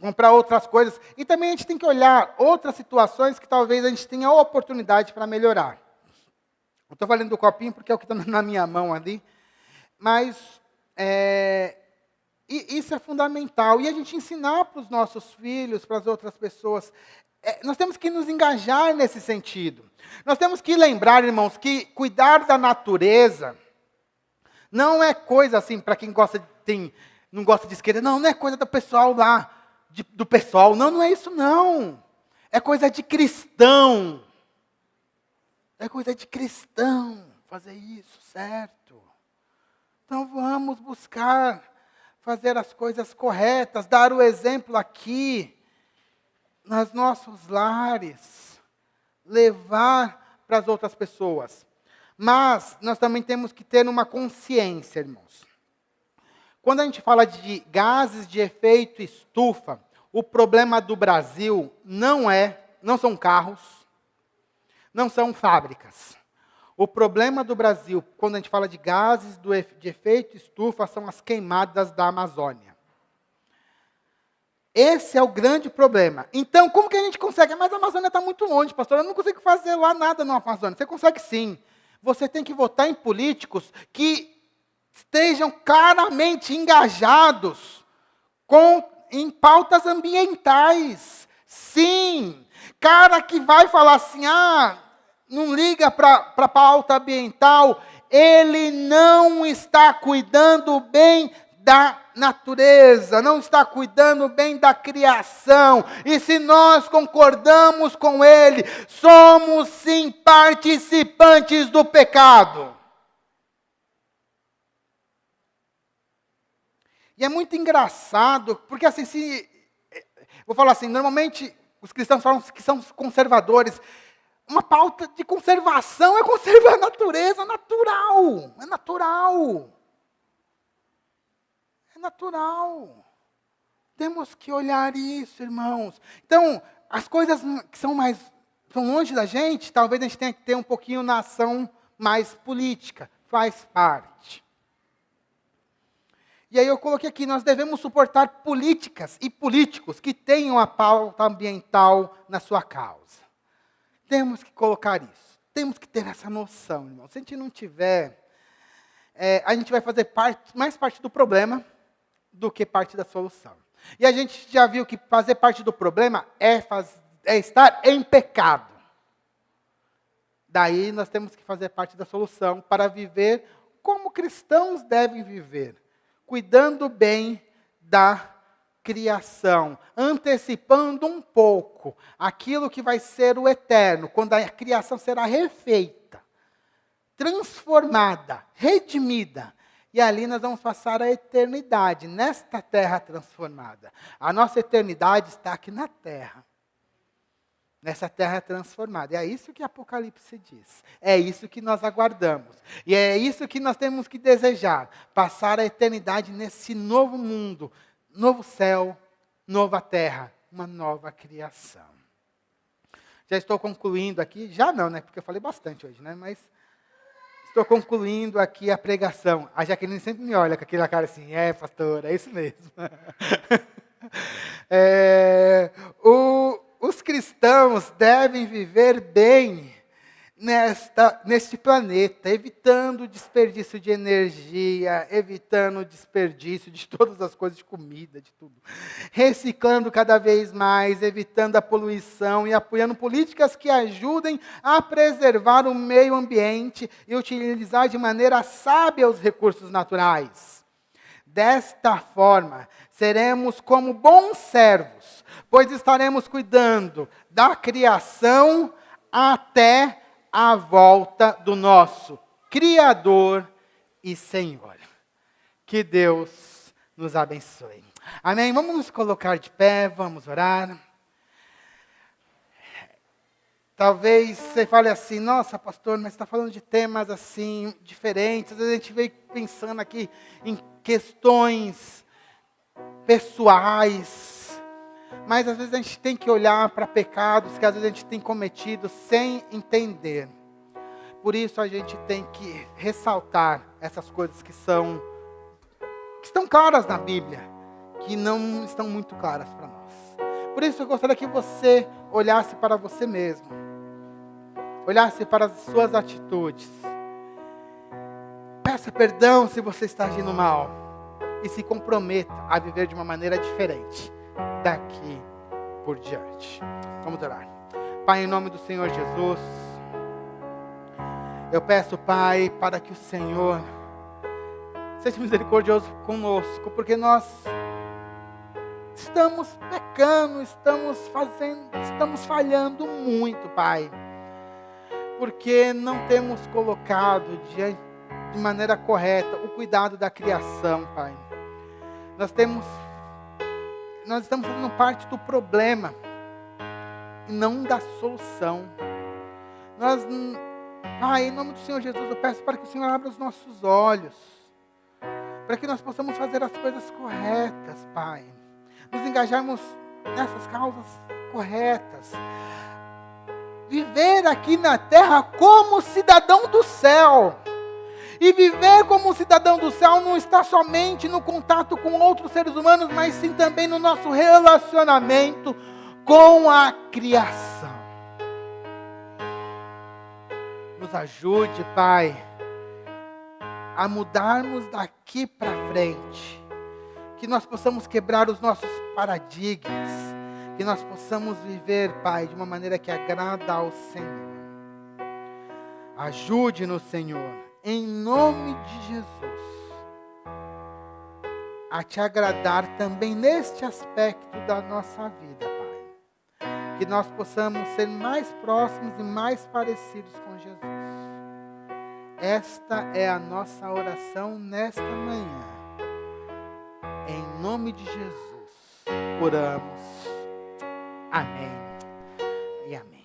comprar outras coisas. E também a gente tem que olhar outras situações que talvez a gente tenha oportunidade para melhorar. Eu estou falando do copinho porque é o que está na minha mão ali. Mas isso é fundamental. E a gente ensinar para os nossos filhos, para as outras pessoas. Nós temos que nos engajar nesse sentido. Nós temos que lembrar, irmãos, que cuidar da natureza não é coisa assim, para quem não gosta de esquerda, não é coisa do pessoal lá, do pessoal. Não é isso não. É coisa de cristão. É coisa de cristão fazer isso, certo? Então vamos buscar fazer as coisas corretas, dar o exemplo aqui, nos nossos lares, levar para as outras pessoas. Mas nós também temos que ter uma consciência, irmãos. Quando a gente fala de gases de efeito estufa, o problema do Brasil não são carros, não são fábricas. O problema do Brasil, quando a gente fala de gases de efeito estufa, são as queimadas da Amazônia. Esse é o grande problema. Então, como que a gente consegue? Mas a Amazônia está muito longe, pastor. Eu não consigo fazer lá nada na Amazônia. Você consegue sim. Você tem que votar em políticos que estejam claramente engajados em pautas ambientais. Sim. Cara que vai falar assim, não liga para a pauta ambiental, ele não está cuidando bem da natureza, não está cuidando bem da criação. E se nós concordamos com ele, somos sim participantes do pecado. E é muito engraçado, porque assim, vou falar assim, normalmente os cristãos falam que são conservadores. Uma pauta de conservação é conservar a natureza, natural. É natural. É natural. Temos que olhar isso, irmãos. Então, as coisas que são longe da gente, talvez a gente tenha que ter um pouquinho na ação mais política. Faz parte. E aí eu coloquei aqui, nós devemos suportar políticas e políticos que tenham a pauta ambiental na sua causa. Temos que colocar isso. Temos que ter essa noção, irmão. Se a gente não tiver, a gente vai fazer mais parte do problema do que parte da solução. E a gente já viu que fazer parte do problema é estar em pecado. Daí nós temos que fazer parte da solução para viver como cristãos devem viver. Cuidando bem da criação, antecipando um pouco aquilo que vai ser o eterno, quando a criação será refeita, transformada, redimida. E ali nós vamos passar a eternidade, nesta terra transformada. A nossa eternidade está aqui na terra. Nessa terra transformada. E é isso que Apocalipse diz. É isso que nós aguardamos. E é isso que nós temos que desejar. Passar a eternidade nesse novo mundo, novo céu, nova terra, uma nova criação. Já estou concluindo aqui. Já não, né? Porque eu falei bastante hoje, né? Mas Estou concluindo aqui a pregação. A Jaqueline sempre me olha com aquela cara assim, pastor, é isso mesmo. Os cristãos devem viver bem neste planeta, evitando desperdício de energia, evitando desperdício de todas as coisas, de comida, de tudo. Reciclando cada vez mais, evitando a poluição e apoiando políticas que ajudem a preservar o meio ambiente e utilizar de maneira sábia os recursos naturais. Desta forma, seremos como bons servos, pois estaremos cuidando da criação até a volta do nosso Criador e Senhor. Que Deus nos abençoe. Amém? Vamos nos colocar de pé, vamos orar. Talvez você fale assim, nossa pastor, mas você está falando de temas assim, diferentes. Às vezes a gente veio pensando aqui em questões pessoais. Mas às vezes a gente tem que olhar para pecados que às vezes a gente tem cometido sem entender. Por isso a gente tem que ressaltar essas coisas que estão claras na Bíblia, que não estão muito claras para nós. Por isso eu gostaria que você olhasse para você mesmo, olhasse para as suas atitudes, peça perdão se você está agindo mal e se comprometa a viver de uma maneira diferente daqui por diante. Vamos orar. Pai, em nome do Senhor Jesus, eu peço, Pai, para que o Senhor seja misericordioso conosco, porque nós estamos pecando, estamos falhando muito, Pai, porque não temos colocado de maneira correta o cuidado da criação, Pai. Nós estamos fazendo parte do problema e não da solução. Pai, em nome do Senhor Jesus, eu peço para que o Senhor abra os nossos olhos, para que nós possamos fazer as coisas corretas, Pai. Nos engajarmos nessas causas corretas. Viver aqui na terra como cidadão do céu. E viver como cidadão do céu não está somente no contato com outros seres humanos, mas sim também no nosso relacionamento com a criação. Nos ajude, Pai, a mudarmos daqui para frente. Que nós possamos quebrar os nossos paradigmas. Que nós possamos viver, Pai, de uma maneira que agrada ao Senhor. Ajude-nos, Senhor, em nome de Jesus, a te agradar também neste aspecto da nossa vida, Pai. Que nós possamos ser mais próximos e mais parecidos com Jesus. Esta é a nossa oração nesta manhã. Em nome de Jesus, oramos. Amém e amém.